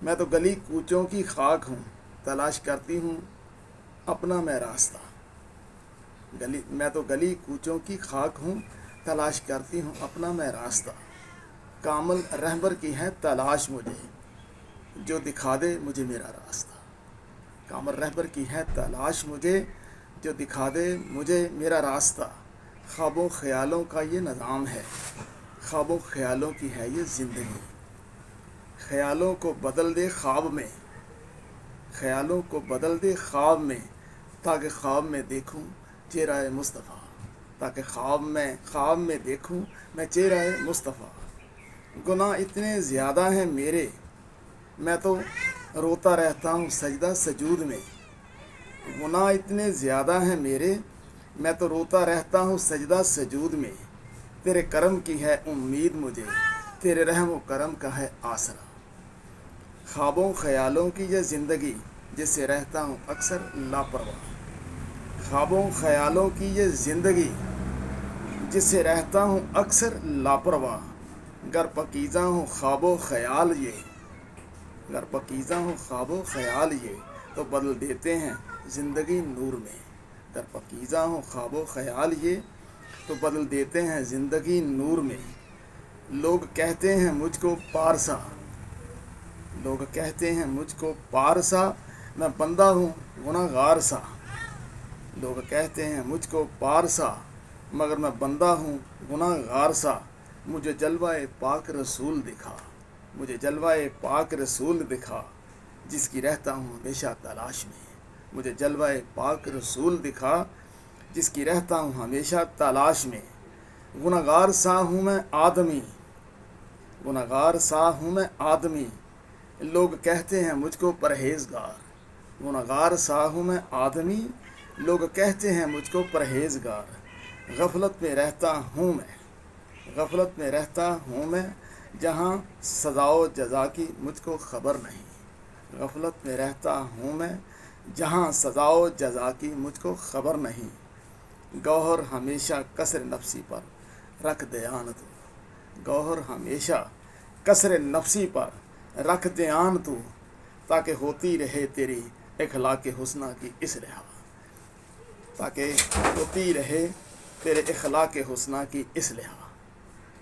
میں تو گلی کوچوں کی خاک ہوں، تلاش کرتی ہوں اپنا میں راستہ۔ میں تو گلی کوچوں کی خاک ہوں، تلاش کرتی ہوں اپنا میں راستہ۔ کامل رہبر کی ہے تلاش مجھے، جو دکھا دے مجھے میرا راستہ۔ کامل رہبر کی ہے تلاش مجھے، جو دکھا دے مجھے میرا راستہ۔ خوابوں خیالوں کا یہ نظام ہے، خوابوں خیالوں کی ہے یہ زندگی۔ خیالوں کو بدل دے خواب میں، خیالوں کو بدل دے خواب میں، تاکہ خواب میں دیکھوں چہرہ مصطفیٰ، تاکہ خواب میں دیکھوں میں چہرہ مصطفیٰ۔ گناہ اتنے زیادہ ہیں میرے، میں تو روتا رہتا ہوں سجدہ سجود میں۔ گناہ اتنے زیادہ ہیں میرے، میں تو روتا رہتا ہوں سجدہ سجود میں۔ تیرے کرم کی ہے امید مجھے، تیرے رحم و کرم کا ہے آسرا۔ خوابوں خیالوں کی یہ زندگی، جس سے رہتا ہوں اکثر لاپرواہ۔ خوابوں خیالوں کی یہ زندگی، جس سے رہتا ہوں اکثر لاپرواہ۔ گر پکیزہ ہوں خواب و خیال یہ، گر پکیزہ ہوں خواب و خیال یہ، تو بدل دیتے ہیں زندگی نور میں۔ گر پکیزہ ہوں خواب و خیال یہ، تو بدل دیتے ہیں زندگی نور میں۔ لوگ کہتے ہیں مجھ کو پارسا، لوگ کہتے ہیں مجھ کو پارسا، میں بندہ ہوں گناہ گار سا۔ لوگ کہتے ہیں مجھ کو پارسا، مگر میں بندہ ہوں گناہ گار سا۔ مجھے جلوہ پاک رسول دکھا، مجھے جلوہ پاک رسول دکھا، جس کی رہتا ہوں ہمیشہ تلاش میں۔ مجھے جلوہ پاک رسول دکھا، جس کی رہتا ہوں ہمیشہ تلاش میں۔ گناہ گار سا ہوں میں آدمی، گناہ گار سا ہوں میں آدمی، لوگ کہتے ہیں مجھ کو پرہیزگار۔ گناہ گار سا ہوں میں آدمی، لوگ کہتے ہیں مجھ کو پرہیزگار۔ غفلت میں رہتا ہوں میں، غفلت میں رہتا ہوں میں، جہاں سزا و جزا کی مجھ کو خبر نہیں۔ غفلت میں رہتا ہوں میں، جہاں سزا و جزا کی مجھ کو خبر نہیں۔ گوہر ہمیشہ کسر نفسی پر رکھ دھیان تو، گوہر ہمیشہ کسر نفسی پر رکھ دھیان تو، تاکہ ہوتی رہے تیری اخلاق حسنہ کی اصلاح، تاکہ ہوتی رہے تیرے اخلاق حسنہ کی اصلاح۔